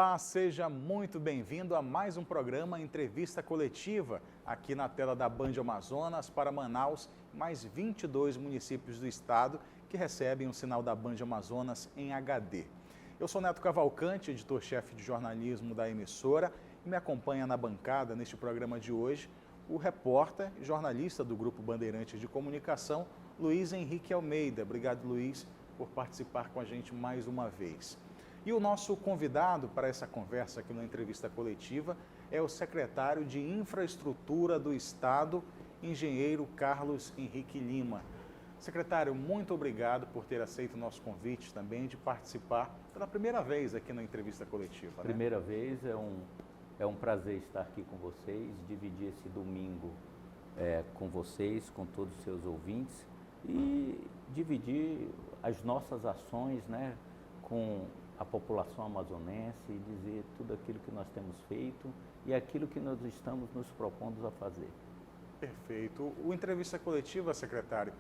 Olá, seja muito bem-vindo a mais um programa Entrevista Coletiva, aqui na tela da Band Amazonas para Manaus, mais 22 municípios do estado que recebem o sinal da Band Amazonas em HD. Eu sou Neto Cavalcante, editor-chefe de jornalismo da emissora, e me acompanha na bancada neste programa de hoje o repórter e jornalista do Grupo Bandeirantes de Comunicação, Luiz Henrique Almeida. Obrigado, Luiz, por participar com a gente mais uma vez. E o nosso convidado para essa conversa aqui na entrevista coletiva é o secretário de Infraestrutura do Estado, engenheiro Carlos Henrique Lima. Secretário, muito obrigado por ter aceito o nosso convite também de participar pela primeira vez aqui na entrevista coletiva. Primeira vez, é um prazer estar aqui com vocês, dividir esse domingo com vocês, com todos os seus ouvintes e dividir as nossas ações, né, com a população amazonense e dizer tudo aquilo que nós temos feito e aquilo que nós estamos nos propondo a fazer. Perfeito. O Entrevista Coletiva, secretário,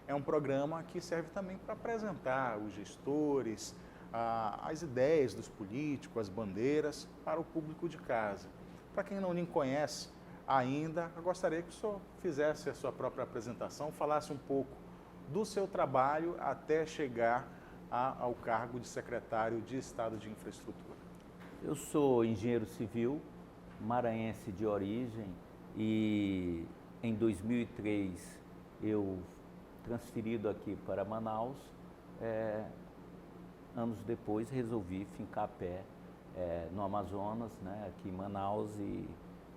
é um programa que serve também para apresentar os gestores, as ideias dos políticos, as bandeiras para o público de casa. Para quem não lhe conhece ainda, eu gostaria que o senhor fizesse a sua própria apresentação, falasse um pouco do seu trabalho até chegar ao cargo de secretário de Estado de Infraestrutura. Eu sou engenheiro civil, maranhense de origem, e em 2003 eu transferido aqui para Manaus, anos depois resolvi fincar pé no Amazonas, né, aqui em Manaus, e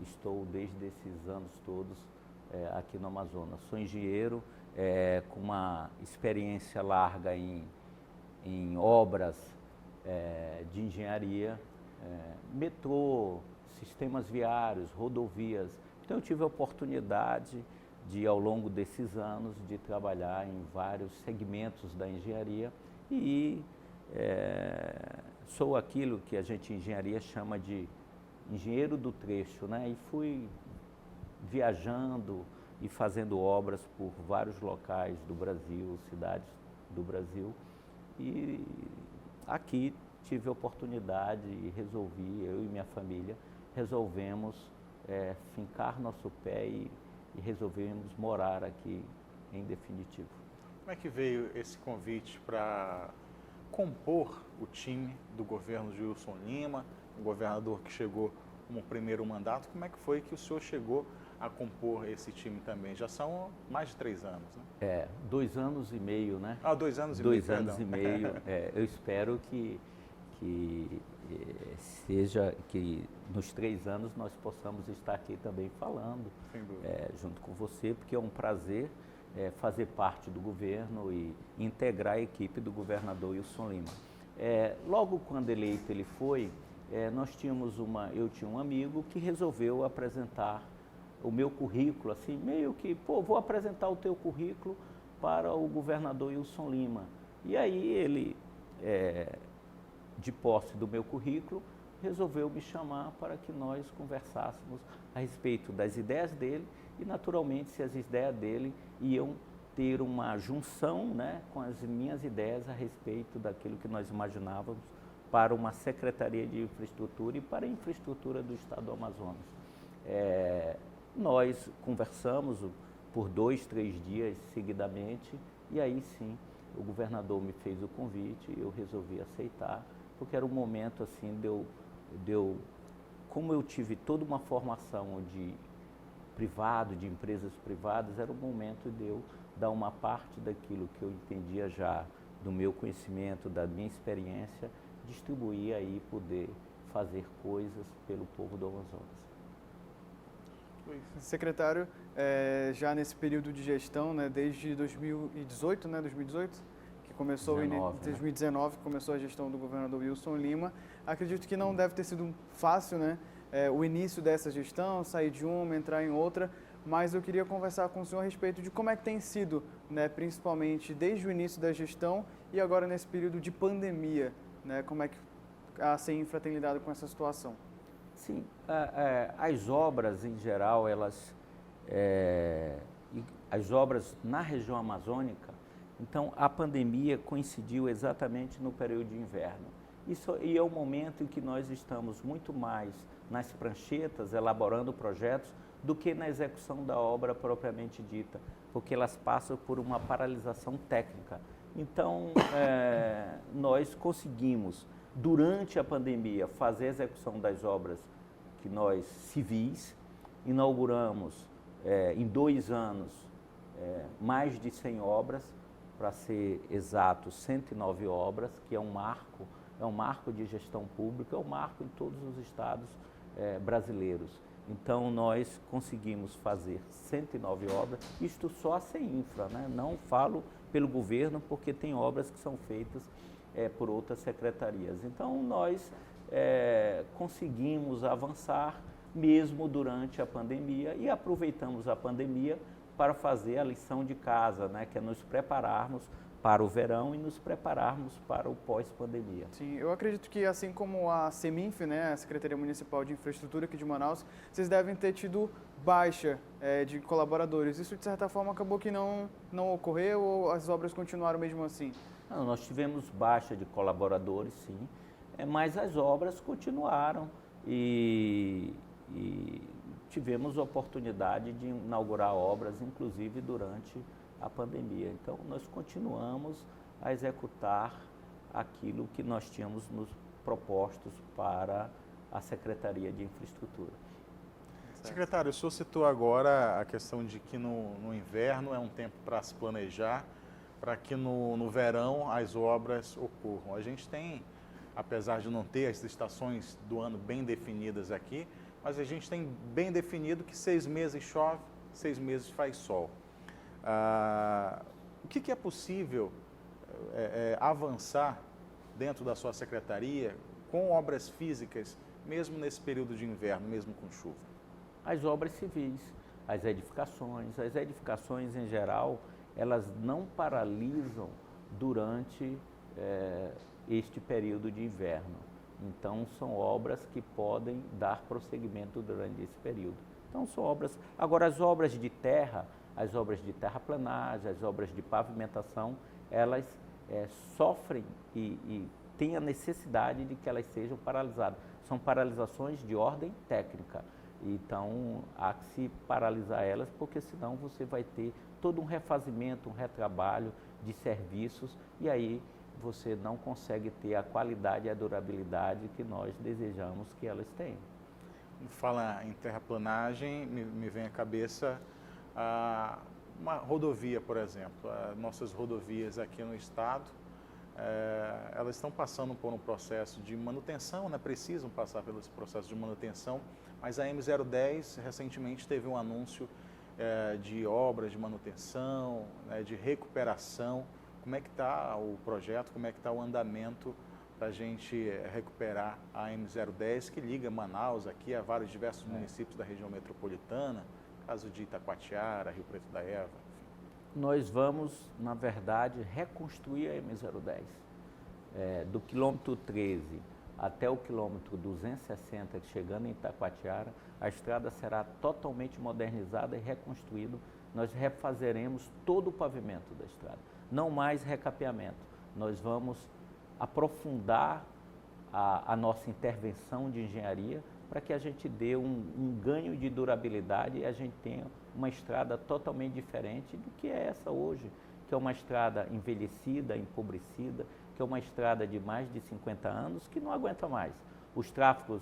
estou desde esses anos todos aqui no Amazonas. Sou engenheiro com uma experiência larga em obras de engenharia, metrô, sistemas viários, rodovias. Então eu tive a oportunidade de, ao longo desses anos, de trabalhar em vários segmentos da engenharia e sou aquilo que a gente em engenharia chama de engenheiro do trecho, né? E fui viajando e fazendo obras por vários locais do Brasil, cidades do Brasil. E aqui tive a oportunidade e resolvi, eu e minha família, resolvemos fincar nosso pé e resolvemos morar aqui em definitivo. Como é que veio esse convite para compor o time do governo de Wilson Lima, o governador que chegou como primeiro mandato? Como é que foi que o senhor chegou a compor esse time também? Já são mais de 3 anos, né? 2 anos e meio, né? 2 anos e meio, 2 anos e meio. Eu espero que seja que nos 3 anos nós possamos estar aqui também falando junto com você, porque é um prazer fazer parte do governo e integrar a equipe do governador Wilson Lima. Logo quando eleito ele foi, eu tinha um amigo que resolveu apresentar o meu currículo, assim, meio que, vou apresentar o teu currículo para o governador Wilson Lima. E aí ele, de posse do meu currículo, resolveu me chamar para que nós conversássemos a respeito das ideias dele e, naturalmente, se as ideias dele iam ter uma junção, né, com as minhas ideias a respeito daquilo que nós imaginávamos para uma Secretaria de Infraestrutura e para a infraestrutura do Estado do Amazonas. Nós conversamos por 2, 3 dias seguidamente e aí sim o governador me fez o convite e eu resolvi aceitar, porque era um momento assim como eu tive toda uma formação de empresas privadas, era o momento de eu dar uma parte daquilo que eu entendia já do meu conhecimento, da minha experiência, distribuir aí, poder fazer coisas pelo povo do Amazonas. Secretário, já nesse período de gestão, né, desde 2018, né, 2018, que começou 2019, começou a gestão do governador Wilson Lima, acredito que não deve ter sido fácil, né, o início dessa gestão, sair de uma, entrar em outra, mas eu queria conversar com o senhor a respeito de como é que tem sido, né, principalmente desde o início da gestão e agora nesse período de pandemia, né, como é que a CEINFRA tem lidado com essa situação? Sim, as obras em geral, as obras na região amazônica, então a pandemia coincidiu exatamente no período de inverno. E é o momento em que nós estamos muito mais nas pranchetas, elaborando projetos, do que na execução da obra propriamente dita, porque elas passam por uma paralisação técnica. Então, nós conseguimos, durante a pandemia, fazer a execução das obras que nós civis, inauguramos em 2 anos mais de 100 obras, para ser exato, 109 obras, que é um marco de gestão pública, é um marco em todos os estados brasileiros. Então, nós conseguimos fazer 109 obras, isto só a CEINFRA, né? Não falo pelo governo, porque tem obras que são feitas por outras secretarias. Então, nós conseguimos avançar mesmo durante a pandemia e aproveitamos a pandemia para fazer a lição de casa, né? Que é nos prepararmos para o verão e nos prepararmos para o pós-pandemia. Sim, eu acredito que assim como a Seminf, né, a Secretaria Municipal de Infraestrutura aqui de Manaus, vocês devem ter tido baixa de colaboradores. Isso, de certa forma, acabou que não ocorreu ou as obras continuaram mesmo assim? Não, nós tivemos baixa de colaboradores, sim, mas as obras continuaram e tivemos oportunidade de inaugurar obras, inclusive durante a pandemia. Então, nós continuamos a executar aquilo que nós tínhamos nos propostos para a Secretaria de Infraestrutura. Secretário, o senhor citou agora a questão de que no inverno é um tempo para se planejar, para que no verão as obras ocorram. A gente tem, apesar de não ter as estações do ano bem definidas aqui, mas a gente tem bem definido que 6 meses chove, 6 meses faz sol. O que é possível avançar dentro da sua secretaria com obras físicas, mesmo nesse período de inverno, mesmo com chuva? As obras civis, as edificações em geral, elas não paralisam durante este período de inverno. Então, são obras que podem dar prosseguimento durante esse período. Então, são obras... Agora, as obras de terraplanagem, as obras de pavimentação, elas sofrem e têm a necessidade de que elas sejam paralisadas. São paralisações de ordem técnica. Então, há que se paralisar elas, porque senão você vai ter todo um refazimento, um retrabalho de serviços, e aí você não consegue ter a qualidade e a durabilidade que nós desejamos que elas tenham. Fala em terraplanagem, me vem à cabeça uma rodovia, por exemplo. Nossas rodovias aqui no estado, elas estão passando por um processo de manutenção, né? Precisam passar pelo processo de manutenção, mas a M010 recentemente teve um anúncio de obras de manutenção, né, de recuperação. Como é que está o projeto, como é que está o andamento para a gente recuperar a M010, que liga Manaus aqui a vários diversos municípios da região metropolitana, caso de Itacoatiara, Rio Preto da Eva, enfim. Nós vamos, na verdade, reconstruir a M010. Do quilômetro 13 até o quilômetro 260, chegando em Itacoatiara, a estrada será totalmente modernizada e reconstruída. Nós refazeremos todo o pavimento da estrada, não mais recapeamento. Nós vamos aprofundar a nossa intervenção de engenharia para que a gente dê um ganho de durabilidade e a gente tenha uma estrada totalmente diferente do que é essa hoje, que é uma estrada envelhecida, empobrecida, que é uma estrada de mais de 50 anos que não aguenta mais. Os tráfegos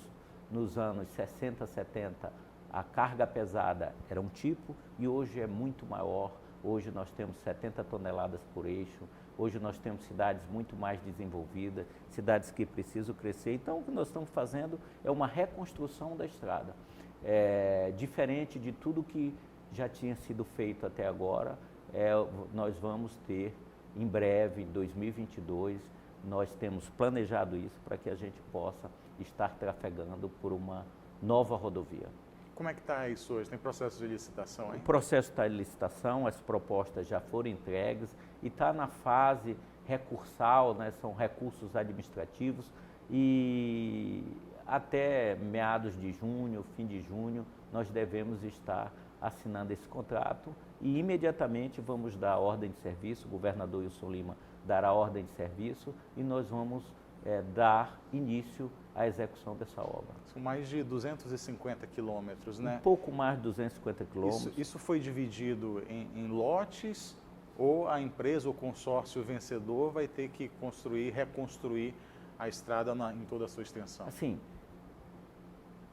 nos anos 60, 70, a carga pesada era um tipo e hoje é muito maior. Hoje nós temos 70 toneladas por eixo, hoje nós temos cidades muito mais desenvolvidas, cidades que precisam crescer. Então, o que nós estamos fazendo é uma reconstrução da estrada. Diferente de tudo que já tinha sido feito até agora, nós vamos ter, em breve, em 2022, nós temos planejado isso para que a gente possa estar trafegando por uma nova rodovia. Como é que está isso hoje? Tem processo de licitação, hein? O processo está em licitação, as propostas já foram entregues e está na fase recursal, né? São recursos administrativos e até meados de junho, fim de junho, nós devemos estar assinando esse contrato e imediatamente vamos dar a ordem de serviço, o governador Wilson Lima dará a ordem de serviço e nós vamos dar início à execução dessa obra. São mais de 250 quilômetros, né? Um pouco mais de 250 quilômetros. Isso foi dividido em lotes ou a empresa, o consórcio vencedor vai ter que reconstruir a estrada em toda a sua extensão? Assim,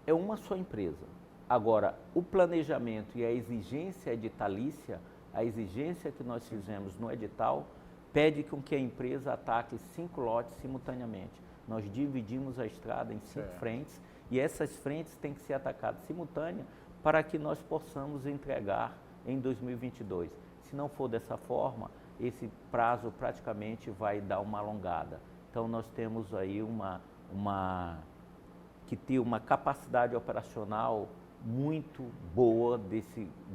é uma só empresa. Agora, o planejamento e a exigência editalícia, a exigência que nós fizemos no edital, pede com que a empresa ataque 5 lotes simultaneamente. Nós dividimos a estrada em 5 frentes e essas frentes têm que ser atacadas simultâneas para que nós possamos entregar em 2022. Se não for dessa forma, esse prazo praticamente vai dar uma alongada. Então, nós temos aí que ter uma capacidade operacional muito boa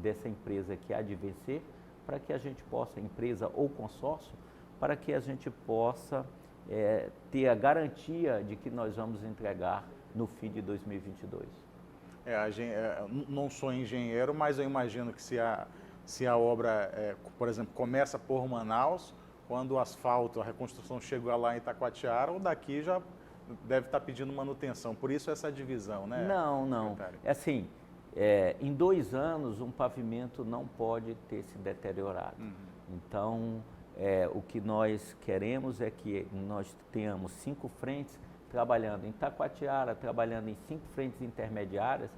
dessa empresa que há de vencer, para que a gente possa, empresa ou consórcio, para que a gente possa ter a garantia de que nós vamos entregar no fim de 2022. Não sou engenheiro, mas eu imagino que se a obra, por exemplo, começa por Manaus, quando o asfalto, a reconstrução chega lá em Itacoatiara, ou daqui já deve estar pedindo manutenção. Por isso essa divisão, né? Não. Secretário? É assim, em 2 anos um pavimento não pode ter se deteriorado. Então, o que nós queremos é que nós tenhamos 5 frentes trabalhando em Itacoatiara, trabalhando em 5 frentes intermediárias.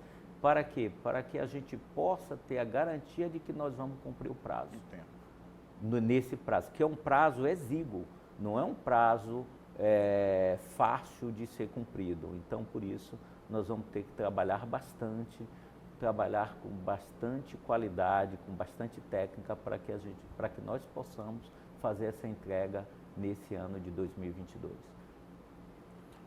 Para quê? Para que a gente possa ter a garantia de que nós vamos cumprir o prazo. Nesse prazo, que é um prazo exíguo, não é um prazo fácil de ser cumprido. Então, por isso, nós vamos ter que trabalhar bastante, trabalhar com bastante qualidade, com bastante técnica, para que nós possamos fazer essa entrega nesse ano de 2022.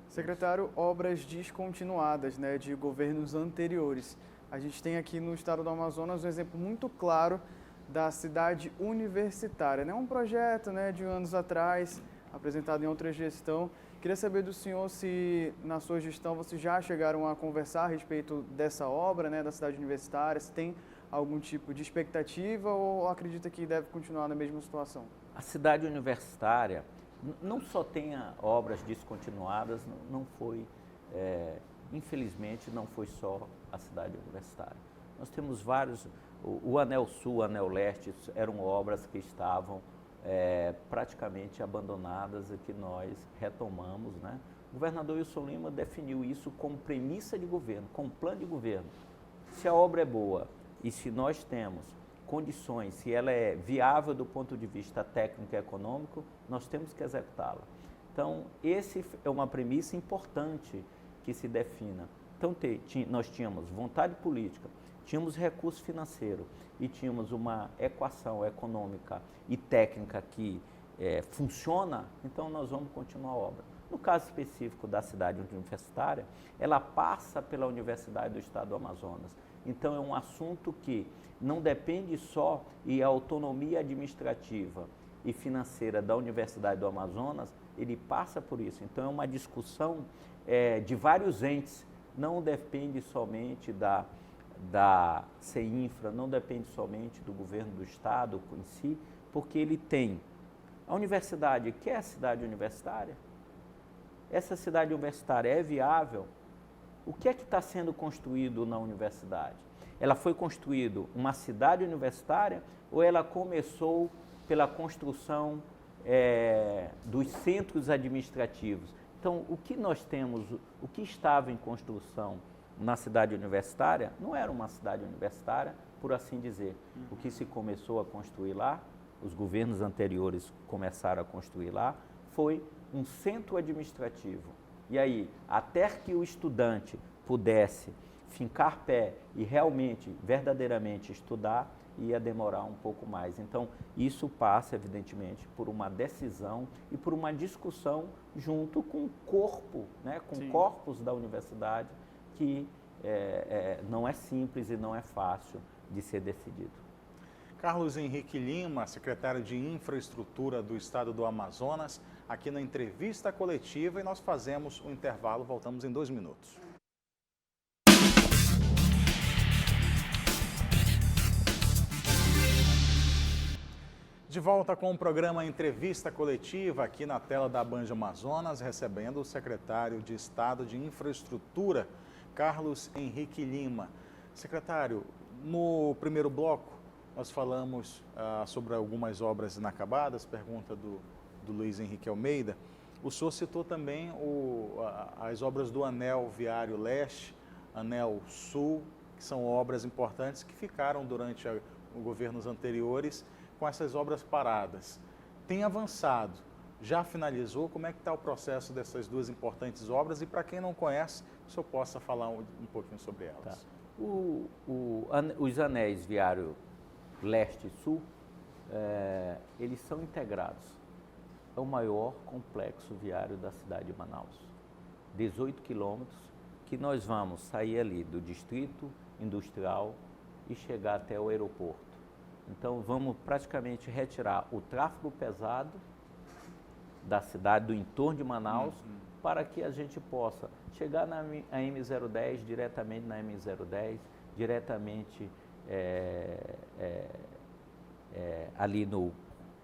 Secretário, obras descontinuadas, né, de governos anteriores. A gente tem aqui no estado do Amazonas um exemplo muito claro da cidade universitária, né? Um projeto, né, de anos atrás, apresentado em outra gestão. Queria saber do senhor se, na sua gestão, vocês já chegaram a conversar a respeito dessa obra, né, da cidade universitária, se tem algum tipo de expectativa ou acredita que deve continuar na mesma situação? A cidade universitária não só tem obras descontinuadas, não foi, infelizmente, não foi só a cidade universitária. Nós temos vários, o Anel Sul, o Anel Leste, eram obras que estavam praticamente abandonadas e que nós retomamos, né? O governador Wilson Lima definiu isso como premissa de governo, como plano de governo. Se a obra é boa e se nós temos condições, se ela é viável do ponto de vista técnico e econômico, nós temos que executá-la. Então, esse é uma premissa importante que se defina. Então, nós tínhamos vontade política, tínhamos recurso financeiro e tínhamos uma equação econômica e técnica que funciona, então nós vamos continuar a obra. No caso específico da cidade universitária, ela passa pela Universidade do Estado do Amazonas. Então, é um assunto que não depende só e a autonomia administrativa e financeira da Universidade do Amazonas, ele passa por isso. Então, é uma discussão de vários entes, não depende somente da CEINFRA, não depende somente do governo do Estado em si, porque ele tem a universidade, que é a cidade universitária. Essa cidade universitária é viável? O que é que está sendo construído na universidade? Ela foi construída uma cidade universitária ou ela começou pela construção dos centros administrativos? Então, o que nós temos, o que estava em construção na cidade universitária, não era uma cidade universitária, por assim dizer. O que se começou a construir lá, os governos anteriores começaram a construir lá, foi um centro administrativo. E aí, até que o estudante pudesse fincar pé e realmente, verdadeiramente estudar, ia demorar um pouco mais. Então, isso passa, evidentemente, por uma decisão e por uma discussão junto com o corpo, né, com o corpus da universidade, que não é simples e não é fácil de ser decidido. Carlos Henrique Lima, secretário de Infraestrutura do Estado do Amazonas, aqui na entrevista coletiva, e nós fazemos um intervalo, voltamos em 2 minutos. De volta com o programa Entrevista Coletiva aqui na tela da Band Amazonas, recebendo o secretário de Estado de Infraestrutura, Carlos Henrique Lima. Secretário, no primeiro bloco nós falamos sobre algumas obras inacabadas, pergunta do Luiz Henrique Almeida. O senhor citou também as obras do Anel Viário Leste, Anel Sul, que são obras importantes que ficaram durante os governos anteriores com essas obras paradas. Tem avançado, já finalizou? Como é que está o processo dessas duas importantes obras? E para quem não conhece, o senhor possa falar um pouquinho sobre elas. Tá. Os anéis viário leste e sul, eles são integrados. É o maior complexo viário da cidade de Manaus. 18 quilômetros, que nós vamos sair ali do distrito industrial e chegar até o aeroporto. Então, vamos praticamente retirar o tráfego pesado da cidade, do entorno de Manaus, para que a gente possa chegar na M010, diretamente na M010, diretamente ali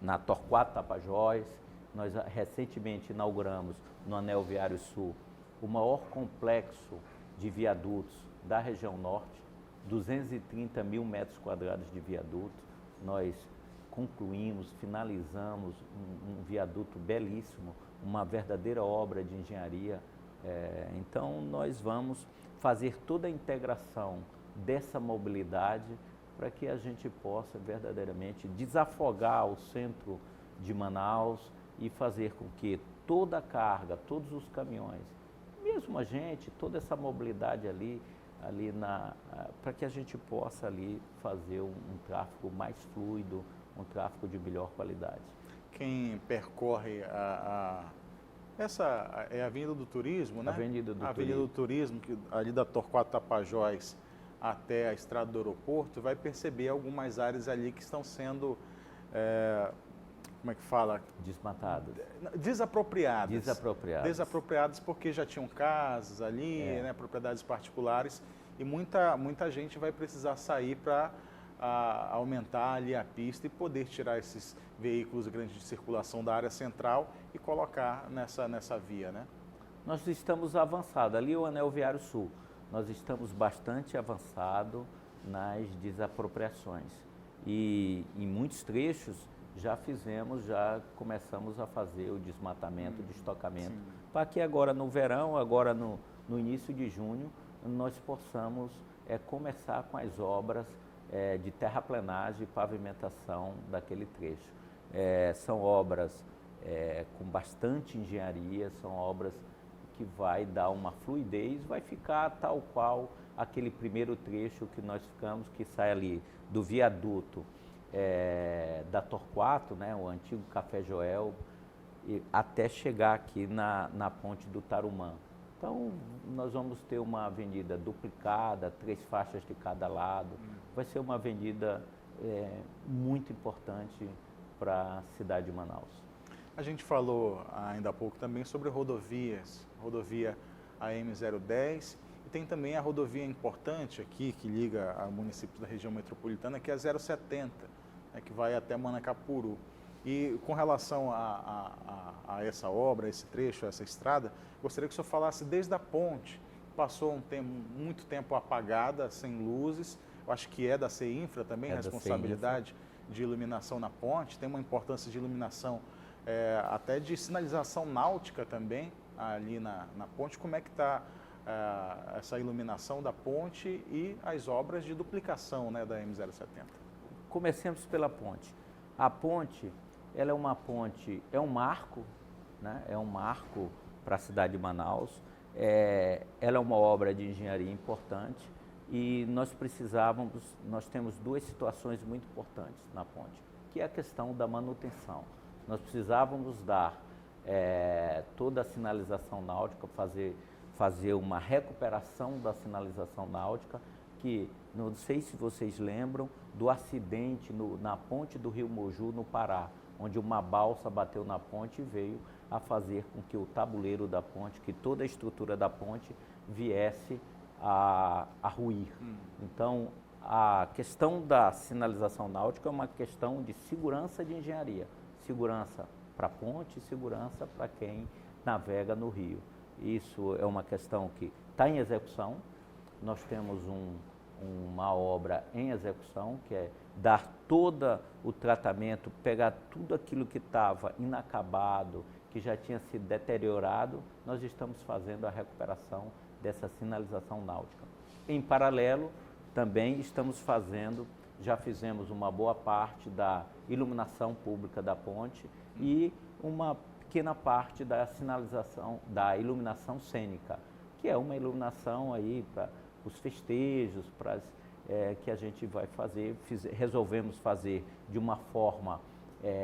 na Torquato Tapajós. Nós recentemente inauguramos no Anel Viário Sul o maior complexo de viadutos da região norte, 230 mil metros quadrados de viadutos. Nós concluímos, finalizamos um viaduto belíssimo, uma verdadeira obra de engenharia. Então, nós vamos fazer toda a integração dessa mobilidade para que a gente possa verdadeiramente desafogar o centro de Manaus e fazer com que toda a carga, todos os caminhões, mesmo a gente, toda essa mobilidade ali para que a gente possa ali fazer um tráfego mais fluido, um tráfego de melhor qualidade. Quem percorre essa é a Avenida do Turismo, né? Avenida do Avenida do Turismo, que ali da Torquato Tapajós até a estrada do aeroporto, vai perceber algumas áreas ali que estão sendo, como é que fala? Desmatadas. Desapropriadas. Desapropriadas porque já tinham casas ali, né, propriedades particulares, e muita gente vai precisar sair para aumentar ali a pista e poder tirar esses veículos grandes de circulação da área central e colocar nessa via, né? Nós estamos avançados, ali é o Anel Viário Sul, nós estamos bastante avançados nas desapropriações e em muitos trechos já começamos a fazer o desmatamento, o estocamento, para que agora no verão, agora no início de junho, nós possamos começar com as obras de terraplenagem e pavimentação daquele trecho. São obras com bastante engenharia, são obras que vai dar uma fluidez, vai ficar tal qual aquele primeiro trecho que nós ficamos, que sai ali do viaduto da Torquato, né, o antigo Café Joel, até chegar aqui na ponte do Tarumã. Então, nós vamos ter uma avenida duplicada, 3 faixas de cada lado. Vai ser uma avenida muito importante para a cidade de Manaus. A gente falou ainda há pouco também sobre rodovias, rodovia AM010, e tem também a rodovia importante aqui, que liga a municípios da região metropolitana, que é a 070, que vai até Manacapuru. E com relação a essa obra, esse trecho, essa estrada, gostaria que o senhor falasse desde a ponte, passou muito tempo apagada, sem luzes, eu acho que é da CEINFRA também, responsabilidade de iluminação na ponte, tem uma importância de iluminação, até de sinalização náutica também, ali na ponte. Como é que está essa iluminação da ponte e as obras de duplicação, né, da M070? Comecemos pela ponte. A ponte, ela é uma ponte, é um marco, né? É um marco para a cidade de Manaus. Ela é uma obra de engenharia importante e nós temos duas situações muito importantes na ponte, que é a questão da manutenção. Nós precisávamos dar toda a sinalização náutica, fazer uma recuperação da sinalização náutica, que não sei se vocês lembram do acidente na ponte do Rio Moju, no Pará, onde uma balsa bateu na ponte e veio a fazer com que o tabuleiro da ponte, que toda a estrutura da ponte viesse a ruir. Então, a questão da sinalização náutica é uma questão de segurança de engenharia. Segurança para a ponte e segurança para quem navega no rio. Isso é uma questão que está em execução. Nós temos uma obra em execução, que é dar todo o tratamento, pegar tudo aquilo que estava inacabado, que já tinha sido deteriorado, nós estamos fazendo a recuperação dessa sinalização náutica. Em paralelo, também estamos fazendo, já fizemos uma boa parte da iluminação pública da ponte e uma pequena parte da sinalização, da iluminação cênica, que é uma iluminação aí para os festejos, para que a gente vai fazer, resolvemos fazer de uma forma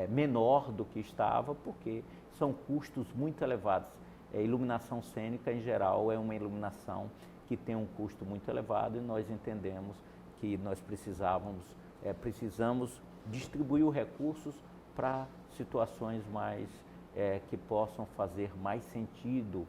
menor do que estava, porque são custos muito elevados. Iluminação cênica, em geral, é uma iluminação que tem um custo muito elevado e nós entendemos que nós precisamos distribuir os recursos para situações mais que possam fazer mais sentido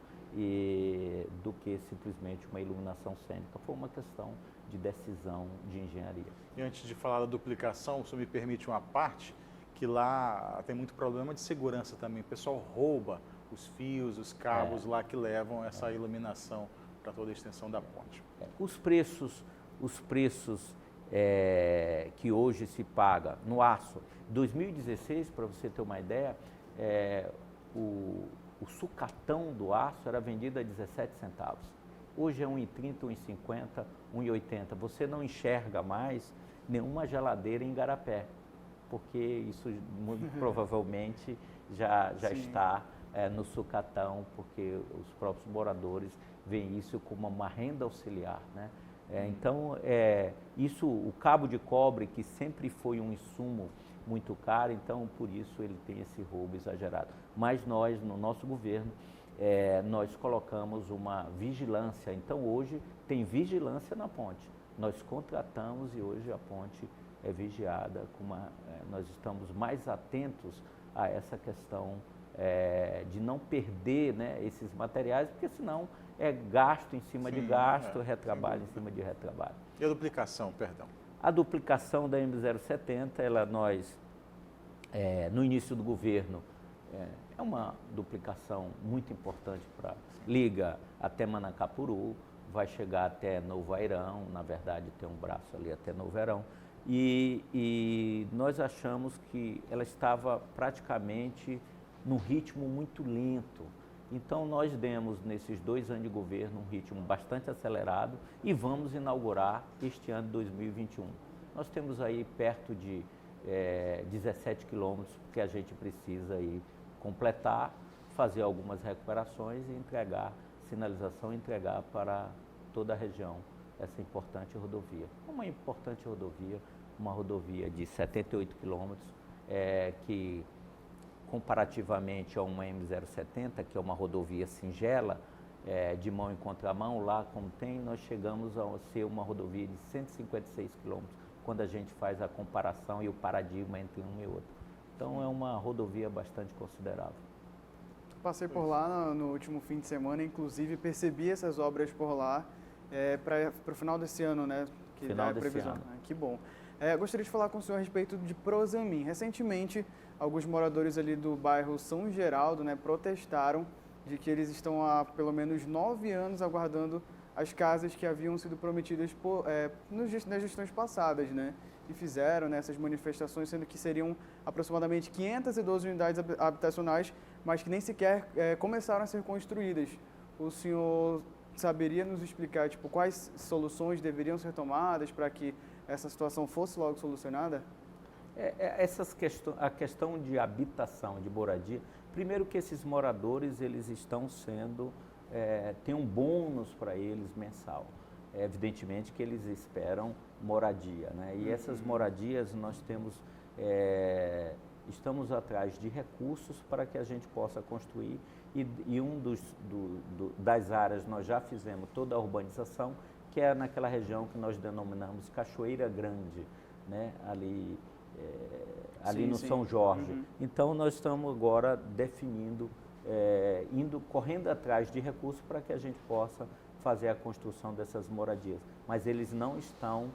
do que simplesmente uma iluminação cênica. Foi uma questão de decisão de engenharia. E antes de falar da duplicação, o senhor me permite uma parte, que lá tem muito problema de segurança também. O pessoal rouba os fios, os cabos lá que levam essa iluminação para toda a extensão da ponte. Os preços que hoje se paga no aço, 2016, para você ter uma ideia, o sucatão do aço era vendido a 17 centavos. Hoje é 1,30, 1,50, 1,80. Você não enxerga mais nenhuma geladeira em Igarapé, porque isso muito provavelmente já está no sucatão, porque os próprios moradores veem isso como uma renda auxiliar, né? Então, o cabo de cobre, que sempre foi um insumo muito caro, então por isso ele tem esse roubo exagerado. Mas nós, no nosso governo, nós colocamos uma vigilância. Então hoje tem vigilância na ponte. Nós contratamos e hoje a ponte é vigiada. Nós estamos mais atentos a essa questão de não perder, né, esses materiais, porque senão é gasto em cima de gasto, retrabalho em cima de retrabalho. E a duplicação, perdão? A duplicação da M070, no início do governo, é uma duplicação muito importante para liga até Manacapuru, vai chegar até Novo Airão, na verdade tem um braço ali até Novo Airão, e nós achamos que ela estava praticamente num ritmo muito lento. Então nós demos nesses 2 anos de governo um ritmo bastante acelerado e vamos inaugurar este ano de 2021. Nós temos aí perto de 17 quilômetros que a gente precisa aí completar, fazer algumas recuperações e sinalização e entregar para toda a região essa importante rodovia. Uma importante rodovia, uma rodovia de 78 quilômetros, que comparativamente a uma M070, que é uma rodovia singela, de mão em contramão, lá como tem, nós chegamos a ser uma rodovia de 156 quilômetros, quando a gente faz a comparação e o paradigma entre um e outro. Então é uma rodovia bastante considerável. Passei por lá no último fim de semana, inclusive percebi essas obras por lá para o final desse ano, né? Que final desse ano. Que bom. Gostaria de falar com o senhor a respeito de Prosamin. Recentemente, alguns moradores ali do bairro São Geraldo, né, protestaram de que eles estão há pelo menos 9 anos aguardando as casas que haviam sido prometidas nas gestões passadas, né? E fizeram essas manifestações, sendo que seriam aproximadamente 512 unidades habitacionais, mas que nem sequer começaram a ser construídas. O senhor saberia nos explicar quais soluções deveriam ser tomadas para que essa situação fosse logo solucionada? A questão de habitação, de moradia, primeiro que esses moradores eles estão sendo, tem um bônus para eles mensal. Evidentemente que eles esperam moradia, né? E essas moradias nós estamos atrás de recursos para que a gente possa construir e das áreas nós já fizemos toda a urbanização, que é naquela região que nós denominamos Cachoeira Grande, né? Ali no São Jorge. Então nós estamos agora definindo, correndo atrás de recursos para que a gente possa fazer a construção dessas moradias. Mas eles não estão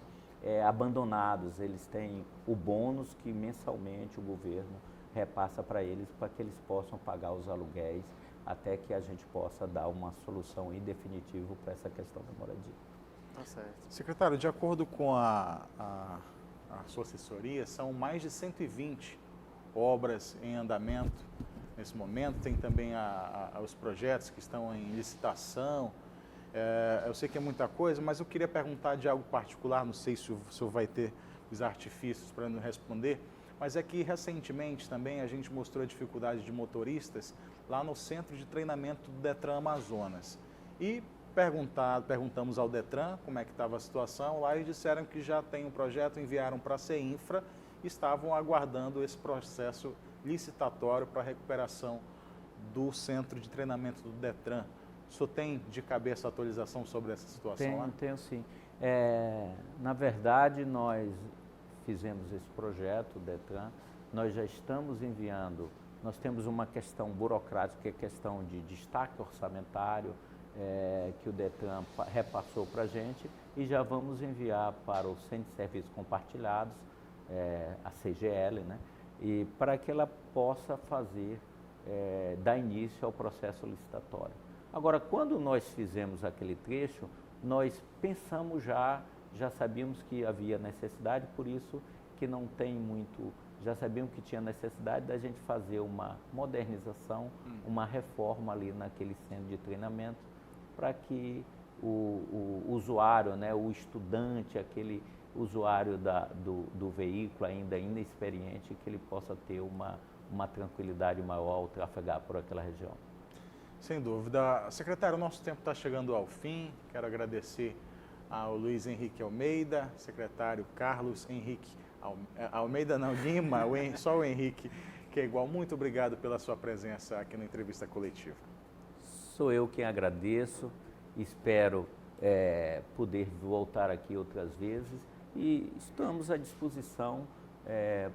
abandonados, eles têm o bônus que mensalmente o governo repassa para eles, para que eles possam pagar os aluguéis, até que a gente possa dar uma solução em definitivo para essa questão da moradia. Tá certo. Secretário, de acordo com a sua assessoria, são mais de 120 obras em andamento nesse momento, tem também os projetos que estão em licitação. Eu sei que é muita coisa, mas eu queria perguntar de algo particular, não sei se o senhor vai ter os artifícios para nos responder, mas é que recentemente também a gente mostrou a dificuldade de motoristas lá no centro de treinamento do Detran Amazonas. E perguntamos ao Detran como é que estava a situação, lá eles disseram que já tem um projeto, enviaram para a CEINFRA e estavam aguardando esse processo licitatório para a recuperação do centro de treinamento do Detran. O senhor tem de cabeça a atualização sobre essa situação lá? Tenho sim. Na verdade, nós fizemos esse projeto, o Detran, nós já estamos enviando, nós temos uma questão burocrática, que é a questão de destaque orçamentário, que o Detran repassou para a gente, e já vamos enviar para o Centro de Serviços Compartilhados, a CGL, né? E para que ela possa dar início ao processo licitatório. Agora, quando nós fizemos aquele trecho, nós pensamos já sabíamos que havia necessidade, por isso que não tem muito, já sabíamos que tinha necessidade da gente fazer uma modernização, uma reforma ali naquele centro de treinamento, para que o usuário, né, o estudante, aquele usuário do veículo ainda inexperiente, que ele possa ter uma tranquilidade maior ao trafegar por aquela região. Sem dúvida. Secretário, o nosso tempo está chegando ao fim. Quero agradecer ao Luiz Henrique Almeida, secretário Carlos Henrique Almeida, não, Lima, só o Henrique, que é igual. Muito obrigado pela sua presença aqui na entrevista coletiva. Sou eu quem agradeço, espero poder voltar aqui outras vezes e estamos à disposição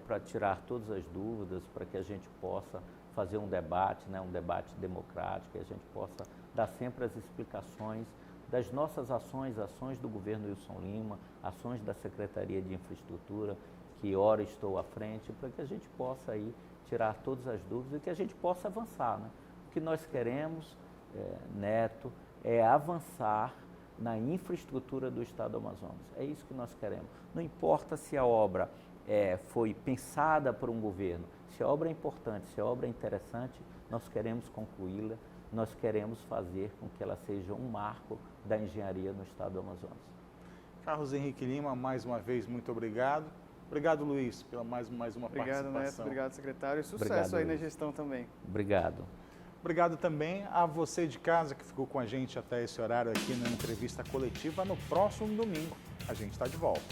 para tirar todas as dúvidas, para que a gente possa fazer um debate, né, um debate democrático, e a gente possa dar sempre as explicações das nossas ações do governo Wilson Lima, ações da Secretaria de Infraestrutura, que ora estou à frente, para que a gente possa aí tirar todas as dúvidas e que a gente possa avançar, né? O que nós queremos, Neto, é avançar na infraestrutura do Estado do Amazonas. É isso que nós queremos. Não importa se a obra foi pensada por um governo, se a obra é importante, se a obra é interessante, nós queremos concluí-la, nós queremos fazer com que ela seja um marco da engenharia no Estado do Amazonas. Carlos Henrique Lima, mais uma vez, muito obrigado. Obrigado, Luiz, pela mais uma participação. Obrigado, Neto. Obrigado, secretário. E sucesso Obrigado, aí Luiz. na gestão também. Obrigado. Obrigado também a você de casa que ficou com a gente até esse horário aqui na entrevista coletiva. No próximo domingo, a gente está de volta.